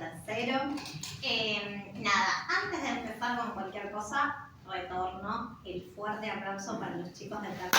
tercero. Nada, antes de empezar con cualquier cosa, retorno el fuerte aplauso para los chicos del tercero.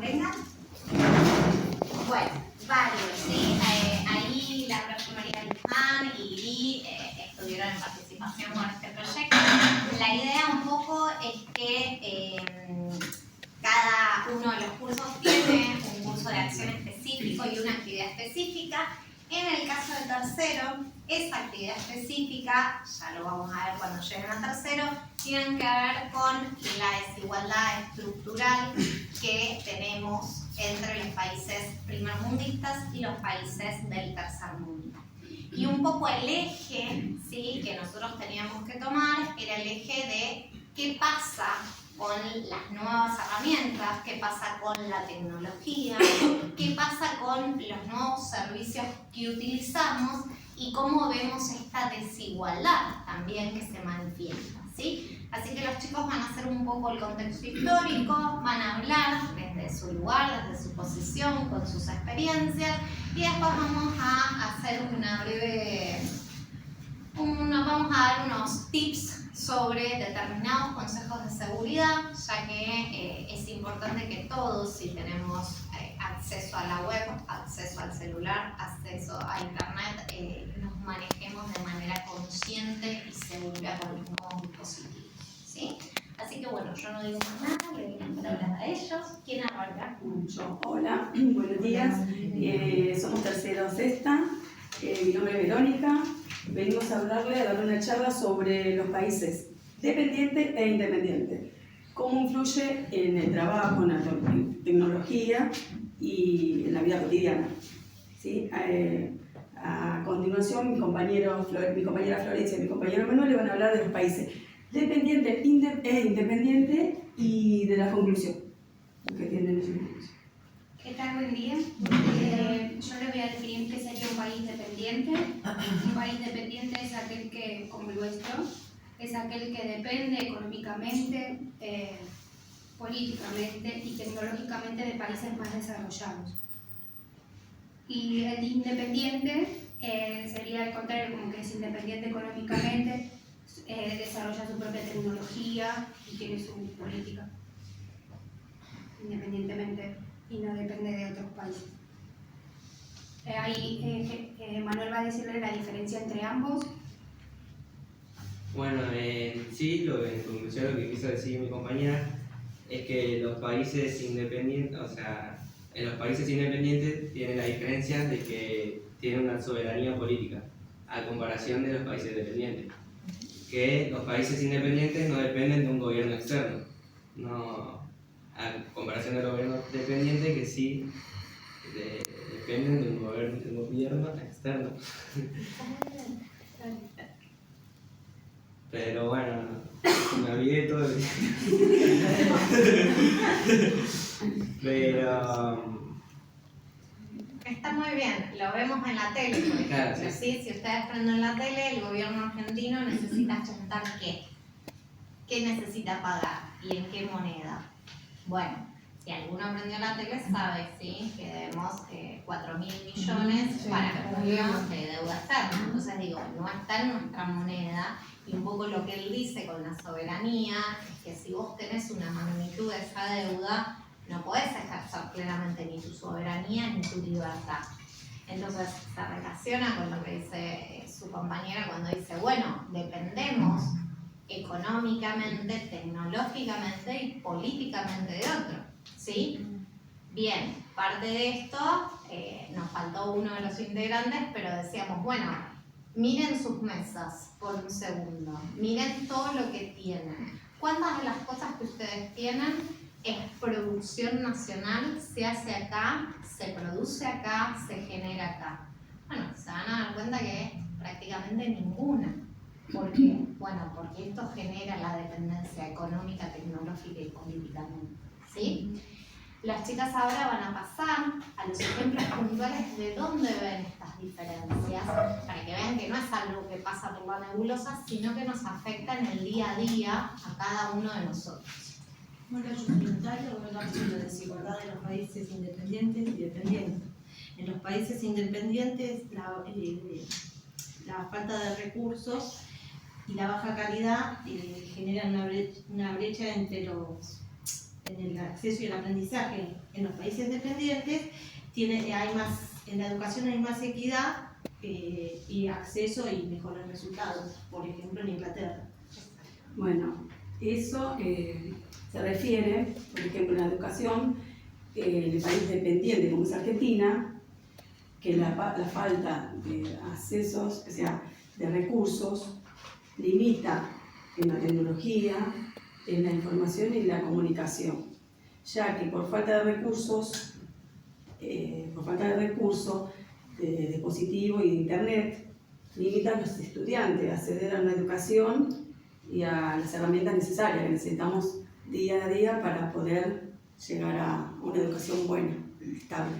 Vengan. Bueno, varios, ¿sí? Ahí la profe María Luján y Iri estuvieron en participación con este proyecto. La idea un poco es que cada uno de los cursos tiene un curso de acción específico y una actividad específica. En el caso del tercero, esa actividad específica, ya lo vamos a ver cuando lleguen al tercero, tienen que ver con la desigualdad estructural que tenemos entre los países primermundistas y los países del tercer mundo. Y un poco el eje, ¿sí?, que nosotros teníamos que tomar era el eje de qué pasa con las nuevas herramientas, qué pasa con la tecnología, qué pasa con los nuevos servicios que utilizamos y cómo vemos esta desigualdad también que se manifiesta, ¿sí? Así que los chicos van a hacer un poco el contexto histórico, van a hablar desde su lugar, desde su posición, con sus experiencias, y después vamos a hacer una breve... vamos a dar unos tips sobre determinados consejos de seguridad, ya que es importante que todos, si tenemos acceso a la web, acceso al celular, acceso a internet, nos manejemos de manera consciente y segura con los nuevos dispositivos, ¿sí? Así que bueno, yo no digo más nada, le doy las palabras a ellos. ¿Quién arranca? Yo. Hola, buenos días. Somos tercero sexta. Mi nombre es Verónica. Venimos a darle una charla sobre los países dependientes e independientes. Cómo influye en el trabajo, en la tecnología y en la vida cotidiana. ¿Sí? A continuación, mi compañera Florencia y mi compañero Manuel le van a hablar de los países dependientes e independientes y de la conclusión que tienen ellos. ¿Qué tal? Buen día. Yo les voy a definir qué sería un país dependiente. Un país dependiente es aquel que, como el nuestro, es aquel que depende económicamente, políticamente y tecnológicamente de países más desarrollados. Y el independiente sería al contrario, como que es independiente económicamente, desarrolla su propia tecnología y tiene su política, independientemente, y no depende de otros países. Ahí Manuel va a decirle la diferencia entre ambos. Bueno, sí, en conclusión lo que quiso decir mi compañera es que los países independientes, o sea, en los países independientes tienen la diferencia de que tienen una soberanía política, a comparación de los países dependientes. Que los países independientes no dependen de un gobierno externo, no, a comparación de los gobiernos dependientes que sí dependen de un gobierno externo. Pero bueno, me olvidé todo el día. Pero... Está muy bien, lo vemos en la tele, por ejemplo. Claro, sí. ¿Sí? Si ustedes prenden la tele, el gobierno argentino necesita juntar ¿qué? ¿Qué necesita pagar? ¿Y en qué moneda? Bueno, si alguno prendió la tele sabe, ¿sí?, que debemos 4.000 millones para julio de deuda externa. Entonces digo, no está en nuestra moneda, y un poco lo que él dice con la soberanía es que si vos tenés una magnitud de esa deuda, no podés ejercer plenamente ni tu soberanía ni tu libertad. Entonces se relaciona con lo que dice su compañera cuando dice, bueno, dependemos económicamente, tecnológicamente y políticamente de otro, ¿sí? Bien, parte de esto, nos faltó uno de los integrantes, pero decíamos, bueno, miren sus mesas por un segundo, miren todo lo que tienen. ¿Cuántas de las cosas que ustedes tienen es producción nacional, se hace acá, se produce acá, se genera acá? Bueno, se van a dar cuenta que prácticamente ninguna. ¿Por qué? Bueno, porque esto genera la dependencia económica, tecnológica y políticamente, ¿sí? Las chicas ahora van a pasar a los ejemplos puntuales de dónde ven estas diferencias, para que vean que no es algo que pasa por la nebulosa, sino que nos afecta en el día a día a cada uno de nosotros. Bueno, yo soy Natalia, voy a hablar sobre la desigualdad de los países independientes y dependientes. En los países independientes, la falta de recursos y la baja calidad generan una brecha en el acceso y el aprendizaje. En los países dependientes en la educación hay más equidad y acceso y mejores resultados, por ejemplo en Inglaterra. Bueno, eso se refiere, por ejemplo, en la educación, en el país dependiente como es Argentina, que la falta de accesos, o sea, de recursos, limita en la tecnología, en la información y en la comunicación, ya que por falta de recursos, de dispositivo y de internet, limita a los estudiantes a acceder a una educación y a las herramientas necesarias que necesitamos día a día para poder llegar a una educación buena, estable.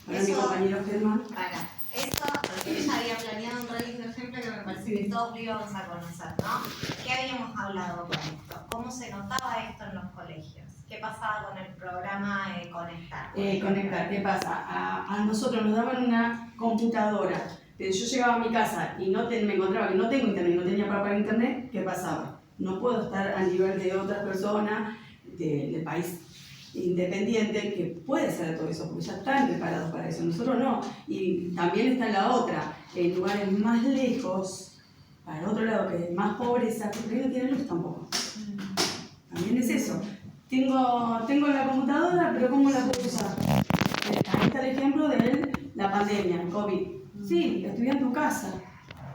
Ahora mi compañero Germán. Para eso, porque ella había planeado un re lindo ejemplo que me parece que todos lo íbamos a conocer, ¿no? ¿Qué habíamos hablado con esto? ¿Cómo se notaba esto en los colegios? ¿Qué pasaba con el programa Conectar? Conectar, ¿qué pasa? A nosotros nos daban una computadora, pero yo llegaba a mi casa y me encontraba que no tengo internet, no tenía para pagar internet, ¿qué pasaba? No puedo estar a nivel de otras personas del país independiente que puede hacer todo eso, porque ya están preparados para eso, nosotros no. Y también está la otra, en lugares más lejos, para el otro lado, que es más pobreza, porque no tiene luz tampoco. También es eso. Tengo la computadora, pero ¿cómo la puedo usar? Ahí está el ejemplo de la pandemia, el COVID. Sí, estudié en tu casa,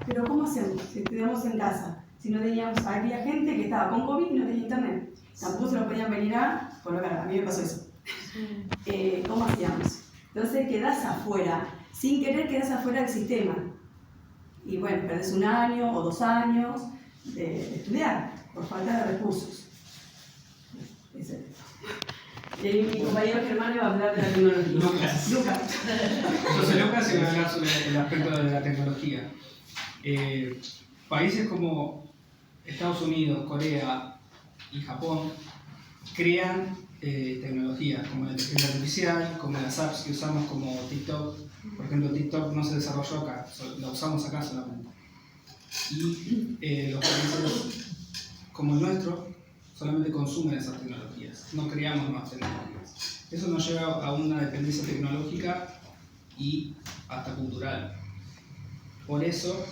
pero ¿cómo hacemos si estudiamos en casa? Si no teníamos, había gente que estaba con COVID y no tenía internet. Tampoco se lo podían venir a colocar, a mí me pasó eso. ¿Cómo hacíamos? Entonces quedás afuera, sin querer quedás afuera del sistema. Y bueno, perdés 1 año o 2 años de estudiar por falta de recursos. Y ahí mi compañero Germán va a hablar de la tecnología. Lucas. Yo soy Lucas y voy a hablar sobre el aspecto de la tecnología. Países como Estados Unidos, Corea y Japón crean tecnología como la inteligencia artificial, como las apps que usamos como TikTok. Por ejemplo, TikTok no se desarrolló acá, la usamos acá solamente. Y los países como el nuestro solamente consumen esas tecnologías, no creamos nuevas tecnologías. Eso nos lleva a una dependencia tecnológica y hasta cultural. Por eso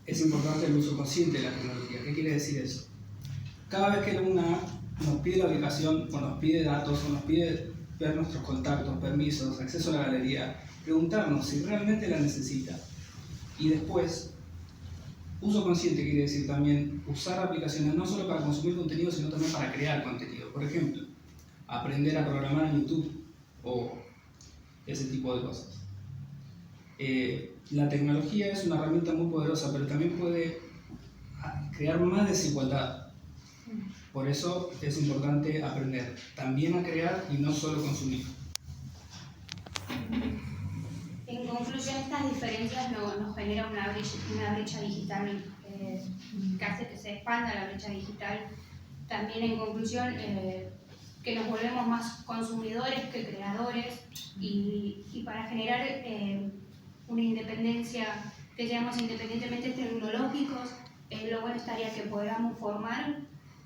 es importante el uso consciente de la tecnología. ¿Qué quiere decir eso? Cada vez que una nos pide la ubicación, o nos pide datos, o nos pide ver nuestros contactos, permisos, acceso a la galería, preguntarnos si realmente la necesita. Y después, uso consciente quiere decir también usar aplicaciones no solo para consumir contenido, sino también para crear contenido. Por ejemplo, aprender a programar en YouTube o ese tipo de cosas. La tecnología es una herramienta muy poderosa, pero también puede crear más desigualdad. Por eso es importante aprender también a crear y no solo consumir. En conclusión, estas diferencias nos generan una brecha digital que hace que se expanda la brecha digital. También, en conclusión, que nos volvemos más consumidores que creadores y para generar una independencia, que seamos independientemente tecnológicos, lo bueno estaría que podamos formar,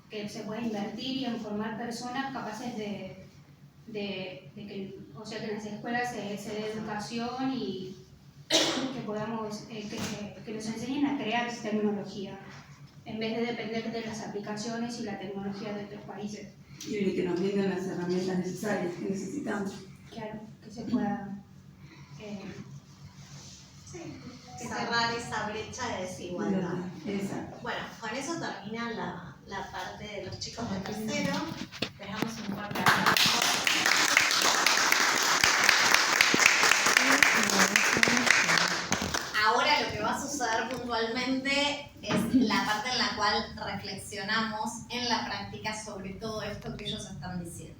que se pueda invertir y en formar personas capaces de que, o sea, que en las escuelas se dé educación y que podamos, que nos enseñen a crear tecnología, en vez de depender de las aplicaciones y la tecnología de otros países. Y que nos brinden las herramientas necesarias que necesitamos. Claro, que se pueda cerrar esa brecha de desigualdad. Exacto. Bueno, con eso termina la parte de los chicos de tercero. Dejamos un fuerte aplauso. Ahora lo que va a suceder puntualmente es la parte en la cual reflexionamos en la práctica sobre todo esto que ellos están diciendo.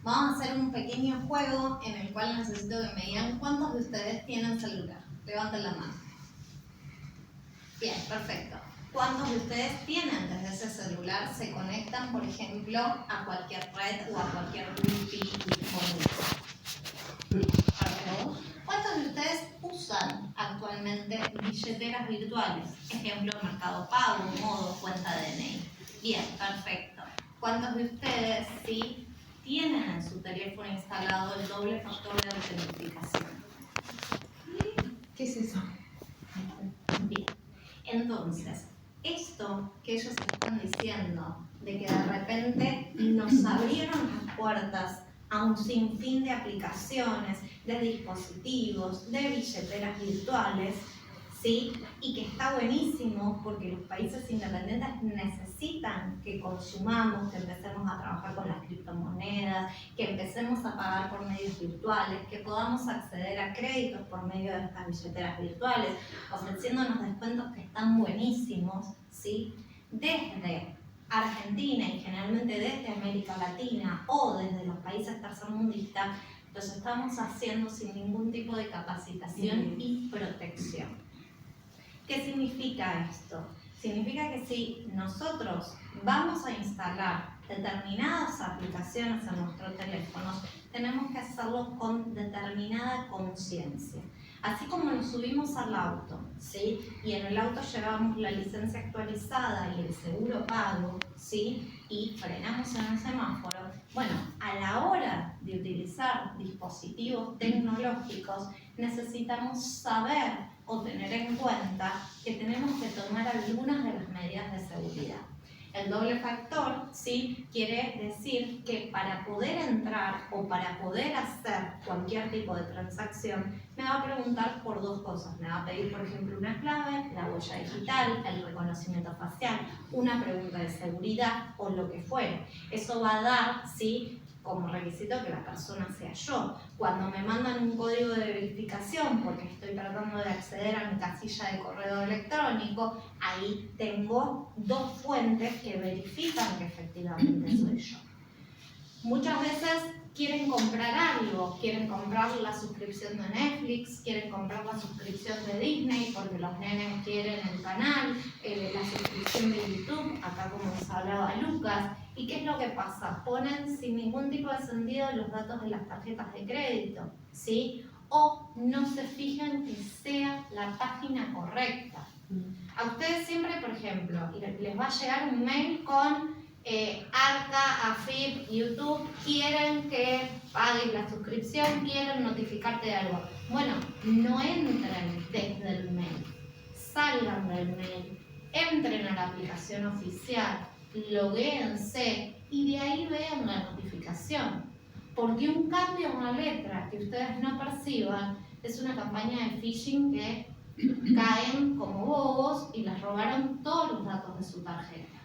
Vamos a hacer un pequeño juego en el cual necesito que me digan cuántos de ustedes tienen celular. Levanten la mano. Bien, perfecto. ¿Cuántos de ustedes tienen desde ese celular, se conectan, por ejemplo, a cualquier red o a cualquier wifi disponible? ¿Cuántos de ustedes usan actualmente billeteras virtuales? Ejemplo, Mercado Pago, Modo, cuenta DNI. Bien, perfecto. ¿Cuántos de ustedes sí tienen en su teléfono instalado el doble factor de autentificación? ¿Qué es eso? Bien, entonces, esto que ellos están diciendo, de que de repente nos abrieron las puertas a un sinfín de aplicaciones, de dispositivos, de billeteras virtuales, ¿sí? Y que está buenísimo porque los países independientes necesitan que consumamos, que empecemos a trabajar con las criptomonedas, que empecemos a pagar por medios virtuales, que podamos acceder a créditos por medio de estas billeteras virtuales, ofreciéndonos descuentos que están buenísimos, ¿sí? Desde Argentina y generalmente desde América Latina o desde los países tercermundistas, los estamos haciendo sin ningún tipo de capacitación y protección. ¿Qué significa esto? Significa que si nosotros vamos a instalar determinadas aplicaciones en nuestros teléfonos, tenemos que hacerlo con determinada conciencia. Así como nos subimos al auto, ¿sí? Y en el auto llevamos la licencia actualizada y el seguro pago, ¿sí? Y frenamos en el semáforo. Bueno, a la hora de utilizar dispositivos tecnológicos, necesitamos saber o tener en cuenta que tenemos que tomar algunas de las medidas de seguridad. El doble factor, ¿sí? Quiere decir que para poder entrar o para poder hacer cualquier tipo de transacción, me va a preguntar por dos cosas. Me va a pedir, por ejemplo, una clave, la huella digital, el reconocimiento facial, una pregunta de seguridad o lo que fuere. Eso va a dar, ¿sí?, como requisito que la persona sea yo. Cuando me mandan un código de verificación porque estoy tratando de acceder a mi casilla de correo electrónico, ahí tengo dos fuentes que verifican que efectivamente soy yo. Muchas veces quieren comprar algo, quieren comprar la suscripción de Netflix, quieren comprar la suscripción de Disney porque los nenes quieren el canal, la suscripción de YouTube, acá como nos hablaba Lucas. ¿Y qué es lo que pasa? Ponen sin ningún tipo de sentido los datos de las tarjetas de crédito, ¿sí? O no se fijan que sea la página correcta. A ustedes siempre, por ejemplo, les va a llegar un mail con Arca, AFIP, YouTube, quieren que pagues la suscripción, quieren notificarte de algo. Bueno, no entren desde el mail, salgan del mail, entren a la aplicación oficial, loguéense y de ahí vean la notificación. Porque un cambio en una letra que ustedes no perciban es una campaña de phishing que caen como bobos y les robaron todos los datos de su tarjeta.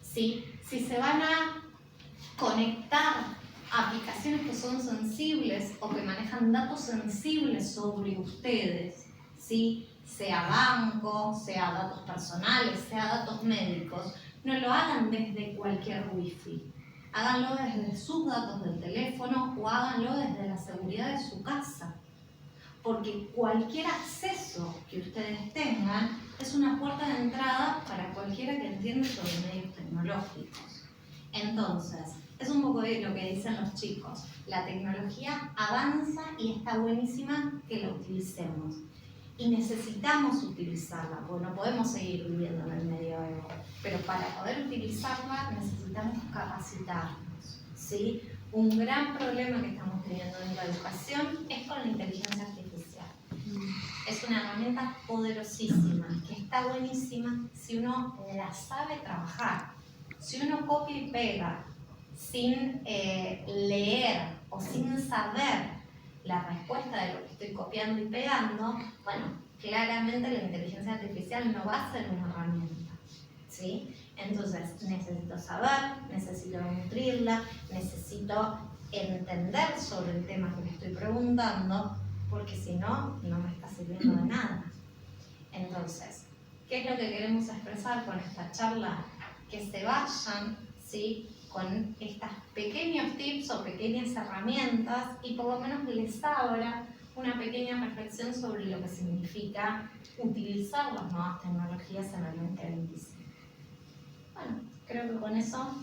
¿Sí? Si se van a conectar a aplicaciones que son sensibles o que manejan datos sensibles sobre ustedes, ¿sí?, sea banco, sea datos personales, sea datos médicos, no lo hagan desde cualquier wifi. Háganlo desde sus datos del teléfono o háganlo desde la seguridad de su casa. Porque cualquier acceso que ustedes tengan es una puerta de entrada para cualquiera que entienda sobre medios tecnológicos. Entonces, es un poco de lo que dicen los chicos. La tecnología avanza y está buenísima que la utilicemos. Y necesitamos utilizarla, porque no podemos seguir viviendo en el medioevo. Pero para poder utilizarla necesitamos capacitarnos, ¿sí? Un gran problema que estamos teniendo en la educación es con la inteligencia artificial. Es una herramienta poderosísima, que está buenísima si uno la sabe trabajar. Si uno copia y pega sin leer o sin saber la respuesta de lo que estoy copiando y pegando, bueno, claramente la inteligencia artificial no va a ser una herramienta, ¿sí? Entonces, necesito saber, necesito nutrirla, necesito entender sobre el tema que me estoy preguntando, porque si no, no me está sirviendo de nada. Entonces, ¿qué es lo que queremos expresar con esta charla? Que se vayan, ¿sí?, con estos pequeños tips o pequeñas herramientas y por lo menos les abra una pequeña reflexión sobre lo que significa utilizar las nuevas tecnologías en el 2025. Bueno, creo que con eso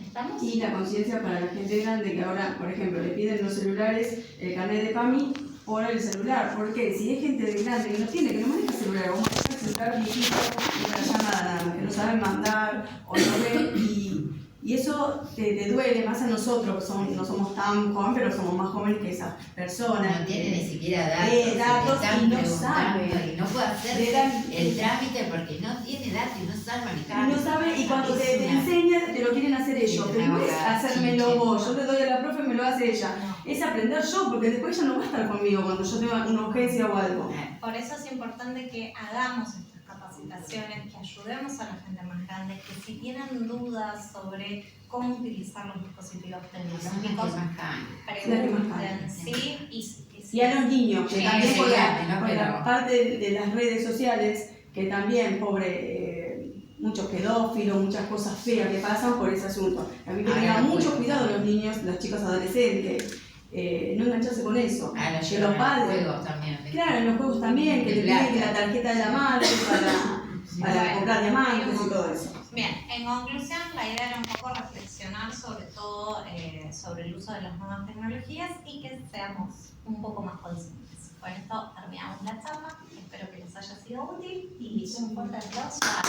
estamos. Y la conciencia para la gente grande que ahora, por ejemplo, le piden los celulares, el carnet de PAMI por el celular. Porque si hay gente de grande que no tiene, que no maneja celular, o maneja el celular viejito y para llamar nada, que no saben mandar o no ven, y eso te duele más a nosotros, que no somos tan jóvenes, pero somos más jóvenes que esas personas. No tiene ni siquiera datos datos, y no preguntando sabe. y no puede hacer Le dan- el trámite porque no tiene datos y no sabe manejar. Y no sabe, y cuando Es te una- enseña, te lo quieren hacer ellos. Sí, Pero no es una hacérmelo chinche. vos, yo le doy a la profe y me lo hace ella. Es aprender yo, porque después ella no va a estar conmigo cuando yo tenga una urgencia o algo. Por eso es importante que hagamos estas capacitaciones, que ayudemos a la gente más grande, que si tienen dudas sobre cómo utilizar los dispositivos tecnológicos, pregunten, ¿sí? Y a los niños, que Sí, también sí, por grande, ¿no? por la Pero- parte de las redes sociales, que también, muchos pedófilos, muchas cosas feas que pasan por ese asunto. A mí que Ah, tengan no mucho puedo. cuidado los niños, los chicos adolescentes, no engancharse con eso. Ah, lo Que llevan los a padres, juegos también. ¿viste? claro, en los juegos también, que te piden que la tarjeta de la madre para Bueno, comprar diamantes y todo eso. Bien, en conclusión, la idea era un poco reflexionar sobre todo sobre el uso de las nuevas tecnologías y que seamos un poco más conscientes. Con esto terminamos la charla, espero que les haya sido útil y un fuerte aplauso a